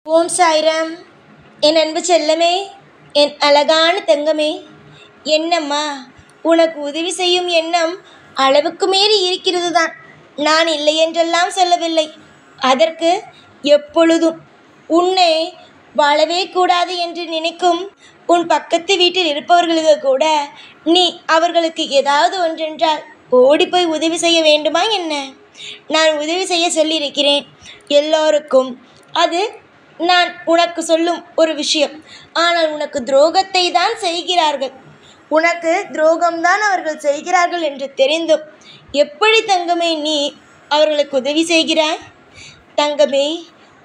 ஓம் சாய்ராம். என் அன்பு செல்லமே, என் அழகான தங்கமே, என்னம்மா உனக்கு உதவி செய்யும் எண்ணம் அளவுக்கு மீறி இருக்கிறது தான். நான் இல்லை என்றெல்லாம் சொல்லவில்லை. அதற்கு எப்பொழுதும் உன்னை வாழவே கூடாது என்று நினைக்கும் உன் பக்கத்து வீட்டில் இருப்பவர்களுக்கு கூட நீ அவர்களுக்கு ஏதாவது ஒன்றென்றால் ஓடிப்போய் உதவி செய்ய வேண்டுமா என்ன? நான் உதவி செய்ய சொல்லியிருக்கிறேன் எல்லோருக்கும். அது நான் உனக்கு சொல்லும் ஒரு விஷயம். ஆனால் உனக்கு துரோகத்தை தான் செய்கிறார்கள். உனக்கு துரோகம்தான் அவர்கள் செய்கிறார்கள் என்று தெரிந்தும் எப்படி தங்கமே நீ அவர்களுக்கு உதவி செய்கிறாய்? தங்கமே,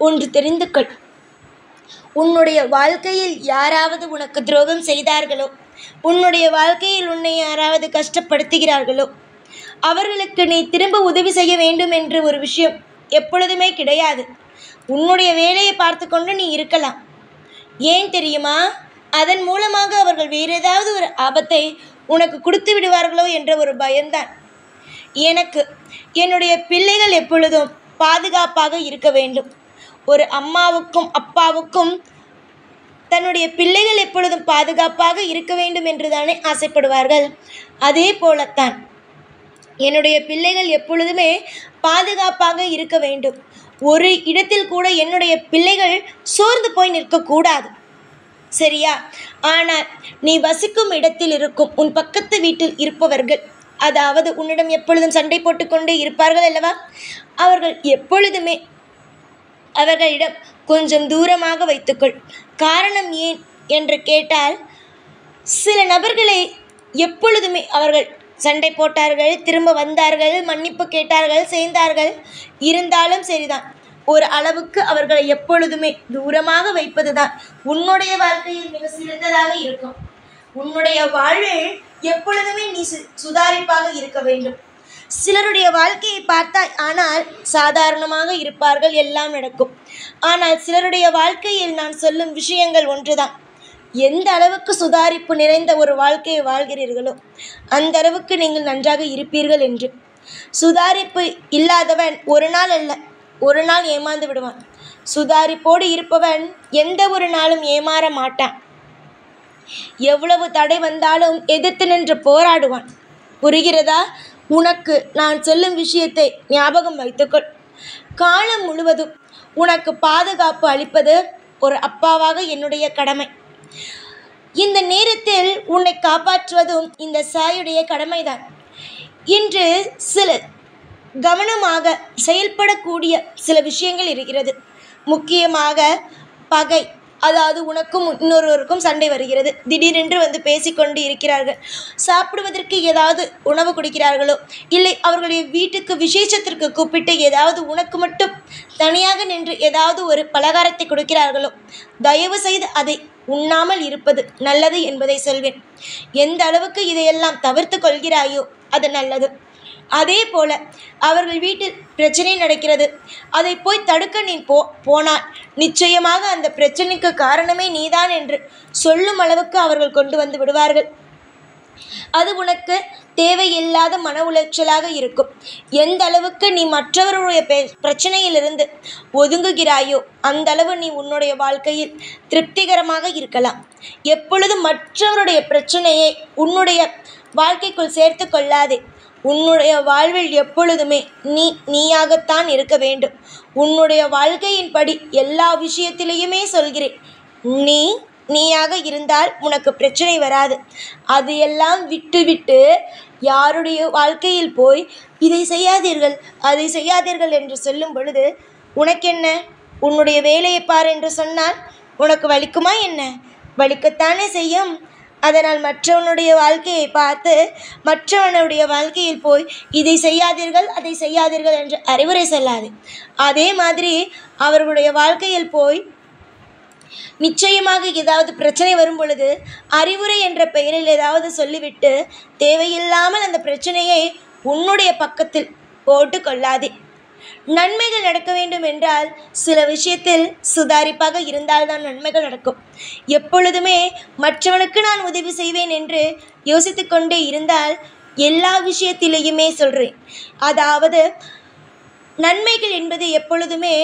ஒன்று தெரிந்து கொள். உன்னுடைய வாழ்க்கையில் யாராவது உனக்கு துரோகம் செய்தார்களோ, உன்னுடைய வாழ்க்கையில் உன்னை யாராவது கஷ்டப்படுத்துகிறார்களோ, அவர்களுக்கு நீ திரும்ப உதவி செய்ய வேண்டும் என்று ஒரு விஷயம் எப்பொழுதுமே கிடையாது. உன்னுடைய வேலையை பார்த்து கொண்டு நீ இருக்கலாம். ஏன் தெரியுமா? அதன் மூலமாக அவர்கள் வேறு ஏதாவது ஒரு ஆபத்தை உனக்கு கொடுத்து விடுவார்களோ என்ற ஒரு பயம்தான். எனக்கு என்னுடைய பிள்ளைகள் எப்பொழுதும் பாதுகாப்பாக இருக்க வேண்டும். ஒரு அம்மாவுக்கும் அப்பாவுக்கும் தன்னுடைய பிள்ளைகள் எப்பொழுதும் பாதுகாப்பாக இருக்க வேண்டும் என்று தானே ஆசைப்படுவார்கள். அதே போலத்தான் என்னுடைய பிள்ளைகள் எப்பொழுதுமே பாதுகாப்பாக இருக்க வேண்டும். ஒரு இடத்தில் கூட என்னுடைய பிள்ளைகள் சோர்ந்து போய் நிற்கக்கூடாது, சரியா? ஆனால் நீ வசிக்கும் இடத்தில் இருக்கும் உன் பக்கத்து வீட்டில் இருப்பவர்கள், அதாவது உன்னிடம் எப்பொழுதும் சண்டை போட்டுக்கொண்டே இருப்பார்கள் அல்லவா? அவர்கள் எப்பொழுதுமே அவர்களிடம் கொஞ்சம் தூரமாக வைத்துக்கொள். காரணம் ஏன் என்று கேட்டால், சில நபர்களை எப்பொழுதுமே அவர்கள் சண்டை போட்டார்கள், திரும்ப வந்தார்கள், மன்னிப்பு கேட்டார்கள், செய்தார்கள். இருந்தாலும் சரிதான், ஒரு அளவுக்கு அவர்களை எப்பொழுதுமே தூரமாக வைப்பது தான் உன்னுடைய வாழ்க்கையில் மிக சிறந்ததாக இருக்கும். உன்னுடைய வாழ்வில் எப்பொழுதுமே நீ சுதாரிப்பாக இருக்க வேண்டும். சிலருடைய வாழ்க்கையை பார்த்தாய், ஆனால் சாதாரணமாக இருப்பார்கள், எல்லாம் நடக்கும். ஆனால் சிலருடைய வாழ்க்கையில் நான் சொல்லும் விஷயங்கள் ஒன்றுதான். எந்த அளவுக்கு சுதாரிப்பு நிறைந்த ஒரு வாழ்க்கையை வாழ்கிறீர்களோ அந்த அளவுக்கு நீங்கள் நன்றாக இருப்பீர்கள் என்று. சுதாரிப்பு இல்லாதவன் ஒரு நாள் அல்ல, ஒரு நாள் ஏமாந்து விடுவான். சுதாரிப்போடு இருப்பவன் எந்த ஒரு நாளும் ஏமாற மாட்டான். எவ்வளவு தடை வந்தாலும் எதிர்த்து நின்று போராடுவான். புரிகிறதா? உனக்கு நான் சொல்லும் விஷயத்தை ஞாபகம் வைத்துக்கொள். காலம் முழுவதும் உனக்கு பாதுகாப்பு அளிப்பது ஒரு அப்பாவாக என்னுடைய கடமை. இந்த நேரத்தில் உன்னை காப்பாற்றுவதும் இந்த சாயுடைய கடமைதான். இன்று சில கவனமாக செயல்படக்கூடிய சில விஷயங்கள் இருக்கிறது. முக்கியமாக பகை, அதாவது உனக்கும் இன்னொருவருக்கும் சண்டை வருகிறது. திடீரென்று வந்து பேசிக்கொண்டு இருக்கிறார்கள். சாப்பிடுவதற்கு ஏதாவது உணவு கொடுக்கிறார்களோ, இல்லை அவர்களுடைய வீட்டுக்கு விசேஷத்திற்கு கூப்பிட்டு ஏதாவது உனக்கு மட்டும் தனியாக நின்று ஏதாவது ஒரு பலகாரத்தை கொடுக்கிறார்களோ, தயவு செய்து அதை உண்ணாமல் இருப்பது நல்லது என்பதை சொல்வேன். எந்த அளவுக்கு இதையெல்லாம் தவிர்த்து கொள்கிறாயோ அது நல்லது. அதே போல அவர்கள் வீட்டில் பிரச்சனை நடக்கிறது, அதை போய் தடுக்க நீ போனால் நிச்சயமாக அந்த பிரச்சனைக்கு காரணமே நீதான் என்று சொல்லும் அளவுக்கு அவர்கள் கொண்டு வந்து விடுவார்கள். அது உனக்கு தேவையில்லாத மன உளைச்சலாக இருக்கும். எந்த அளவுக்கு நீ மற்றவர்களுடைய பிரச்சனையிலிருந்து ஒதுங்குகிறாயோ அந்த அளவு நீ உன்னுடைய வாழ்க்கையில் திருப்திகரமாக இருக்கலாம். எப்பொழுதும் மற்றவருடைய பிரச்சனையை உன்னுடைய வாழ்க்கைக்குள் சேர்த்து கொள்ளாதே. உன்னுடைய வாழ்வில் எப்பொழுதுமே நீயாகத்தான் இருக்க வேண்டும். உன்னுடைய வாழ்க்கையின்படி எல்லா விஷயத்திலையுமே சொல்கிறேன், நீயாக இருந்தால் உனக்கு பிரச்சனை வராது. அது எல்லாம் விட்டு யாருடைய வாழ்க்கையில் போய் இதை செய்யாதீர்கள் அதை செய்யாதீர்கள் என்று சொல்லும் பொழுது உனக்கென்ன? உன்னுடைய வேலையை பார் என்று சொன்னால் உனக்கு வலிக்குமா என்ன? வலிக்கத்தானே செய்யும். அதனால் மற்றவனுடைய வாழ்க்கையை பார்த்து மற்றவனுடைய வாழ்க்கையில் போய் இதை செய்யாதீர்கள் அதை செய்யாதீர்கள் என்று அறிவுரை சொல்லாது. அதே மாதிரி அவர்களுடைய வாழ்க்கையில் போய் நிச்சயமாக ஏதாவது பிரச்சனை வரும் பொழுது அறிவுரை என்ற பெயரில் ஏதாவது சொல்லிவிட்டு தேவையில்லாமல் அந்த பிரச்சனையை உன்னுடைய பக்கத்தில் போட்டு கொள்ளாதே. நன்மைகள் நடக்க வேண்டும் என்றால் சில விஷயத்தில் சுதாரிப்பாக இருந்தால்தான் நன்மைகள் நடக்கும். எப்பொழுதுமே மற்றவனுக்கு நான் உதவி செய்வேன் என்று யோசித்து கொண்டே இருந்தால் எல்லா விஷயத்திலேயுமே சொல்கிறேன், அதாவது நன்மைகள் என்பது எப்பொழுதுமே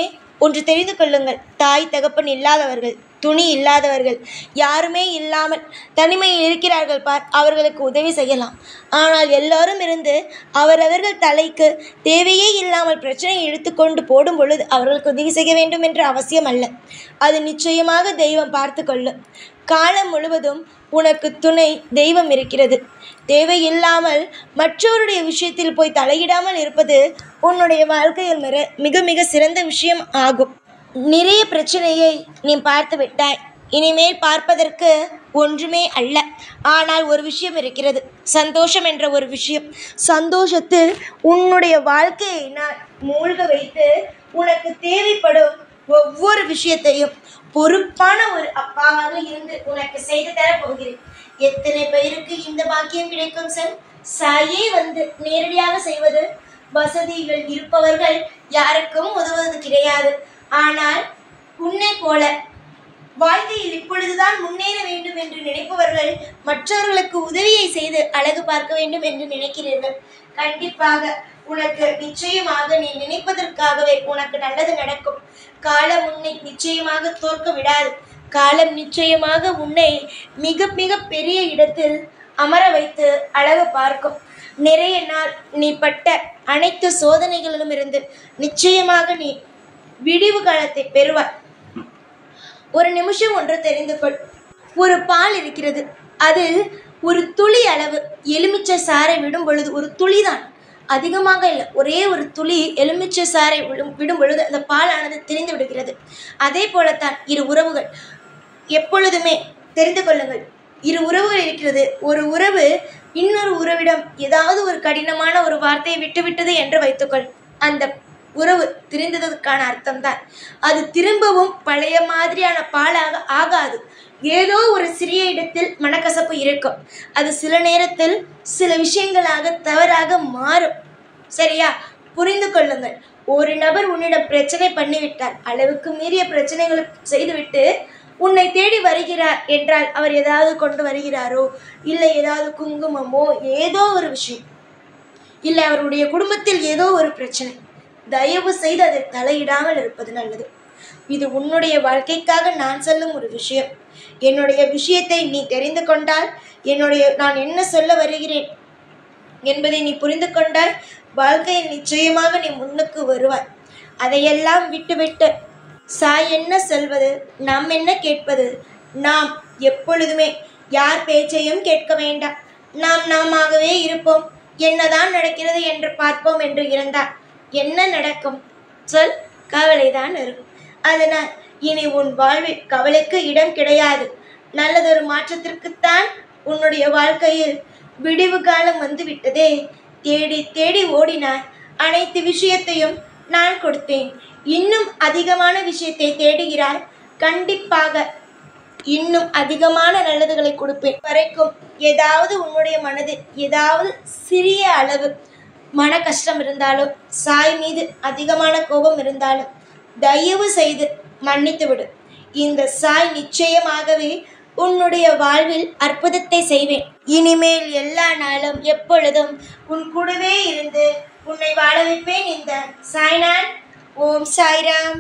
ஒன்று தெரிந்து கொள்ளுங்கள், தாய் தகப்பன் இல்லாதவர்கள், துணி இல்லாதவர்கள், யாருமே இல்லாமல் தனிமையில் இருக்கிறார்கள் பார், அவர்களுக்கு உதவி செய்யலாம். ஆனால் எல்லாரும் இருந்து அவரவர்கள் தலைக்கு தேவையே இல்லாமல் பிரச்சனையை இழுத்துக்கொண்டு போடும் பொழுது அவர்களுக்கு உதவி செய்ய வேண்டும் என்ற அவசியம் அல்ல. அது நிச்சயமாக தெய்வம் பார்த்து கொள்ளும். காலம் முழுவதும் உனக்கு துணை தெய்வம் இருக்கிறது. தேவையில்லாமல் மற்றவருடைய விஷயத்தில் போய் தலையிடாமல் இருப்பது உன்னுடைய வாழ்க்கையில் மிக மிக சிறந்த விஷயம் ஆகும். நிறைய பிரச்சனையை நீ பார்த்து விட்டாய். இனிமேல் பார்ப்பதற்கு ஒன்றுமே அல்ல. ஆனால் ஒரு விஷயம் இருக்கிறது, சந்தோஷம் என்ற ஒரு விஷயம். சந்தோஷத்தில் உன்னுடைய வாழ்க்கையை நான் மூழ்க வைத்து உனக்கு தேவைப்படும் ஒவ்வொரு விஷயத்தையும் பொறுப்பான ஒரு அப்பாவாக இருந்து உனக்கு செய்து தரப் போகிறேன். எத்தனை பேருக்கு இந்த பாக்கியம் கிடைக்கும் சார்? சாயே வந்து நேரடியாக செய்வது. வசதிகள் இருப்பவர்கள் யாருக்கும் உதவுவது கிடையாது. ஆனால் உன்னை போல வாழ்க்கையில் இப்பொழுதுதான் முன்னேற வேண்டும் என்று நினைப்பவர்கள் மற்றவர்களுக்கு உதவியை செய்து அழகு பார்க்க வேண்டும் என்று நினைக்கிறீர்கள். கண்டிப்பாக உனக்கு நிச்சயமாக நீ நினைப்பதற்காகவே உனக்கு நல்லது நடக்கும். காலம் உன்னை நிச்சயமாக தோற்க விடாது. காலம் நிச்சயமாக உன்னை மிக மிக பெரிய இடத்தில் அமர வைத்து அழகு பார்க்கும். நிறைய நாள் நீ பட்ட அனைத்து சோதனைகளிலும் இருந்து நிச்சயமாக நீ விடிவு காலத்தை பெறுவாய். ஒரு நிமிஷம் ஒன்று தெரிந்து கொள். ஒரு பால் இருக்கிறது, அதில் ஒரு துளி அளவு எலுமிச்சை சாறை விடும் பொழுது, ஒரு துளிதான், அதிகமாக இல்லை, ஒரே ஒரு துளி எலுமிச்சை சாறை விடும் பொழுது அந்த பாலானது திரிந்து விடுகிறது. அதே போலத்தான் இரு உறவுகள். எப்பொழுதுமே தெரிந்து கொள்ளுங்கள், இரு உறவுகள் இருக்கிறது. ஒரு உறவு இன்னொரு உறவிடம் ஏதாவது ஒரு கடினமான ஒரு வார்த்தையை விட்டுவிட்டது என்று வைத்துக்கொள். அந்த உறவு திரிந்ததற்கான அர்த்தம்தான் அது திரும்பவும் பழைய மாதிரியான பாலாக ஆகாது. ஏதோ ஒரு சிறிய இடத்தில் மனக்கசப்பு இருக்கும். அது சில நேரத்தில் சில விஷயங்களாக தவறாக மாறும். சரியா? புரிந்து கொள்ளுங்கள். ஒரு நபர் உன்னிடம் பிரச்சனை பண்ணிவிட்டார், அளவுக்கு மீறிய பிரச்சனைகளை செய்துவிட்டு உன்னை தேடி வருகிறார் என்றால் அவர் ஏதாவது கொண்டு வருகிறாரோ, இல்லை ஏதாவது குங்குமமோ, ஏதோ ஒரு விஷயம், இல்லை அவருடைய குடும்பத்தில் ஏதோ ஒரு பிரச்சனை, தயவு செய்து அதை தலையிடாமல் இருப்பது நல்லது. இது உன்னுடைய வாழ்க்கைக்காக நான் சொல்லும் ஒரு விஷயம். என்னுடைய விஷயத்தை நீ தெரிந்து கொண்டால், நான் என்ன சொல்ல வருகிறேன் என்பதை நீ புரிந்து கொண்டால் வாழ்க்கையில் நிச்சயமாக நீ முன்னுக்கு வருவாய். அதையெல்லாம் விட்டுவிட்டு சாய் என்ன சொல்வது, நாம் என்ன கேட்பது, நாம் எப்பொழுதுமே யார் பேச்சையும் கேட்க வேண்டாம். நாமாகவே இருப்போம். என்னதான் நடக்கிறது என்று பார்ப்போம் என்று இருந்தால் என்ன நடக்கும் சொல்? கவலைதான் இருக்கும். அதனால் இனி உன் வாழ்வில் கவலைக்கு இடம் கிடையாது. நல்லதொரு மாற்றத்திற்குத்தான் உன்னுடைய வாழ்க்கையில் விடிவு காலம் வந்துவிட்டதே. தேடி தேடி ஓடினாய், அனைத்து விஷயத்தையும் நான் கொடுத்தேன். இன்னும் அதிகமான விஷயத்தை தேடுகிறாய், கண்டிப்பாக இன்னும் அதிகமான நல்லதுகளை கொடுப்பேன். வரைக்கும் ஏதாவது உன்னுடைய மனதில் ஏதாவது சிறிய அளவு மன கஷ்டம் இருந்தாலும், சாய் மீது அதிகமான கோபம் இருந்தாலும் தயவு செய்து மன்னித்து விடு. இந்த சாய் நிச்சயமாகவே உன்னுடைய வாழ்வில் அற்புதத்தை செய்வேன். இனிமேல் எல்லா நாளும் எப்பொழுதும் உன் கூடவே இருந்து உன்னை வாழ வைப்பேன். இந்த சாய்நாத். ஓம் சாய்ராம்.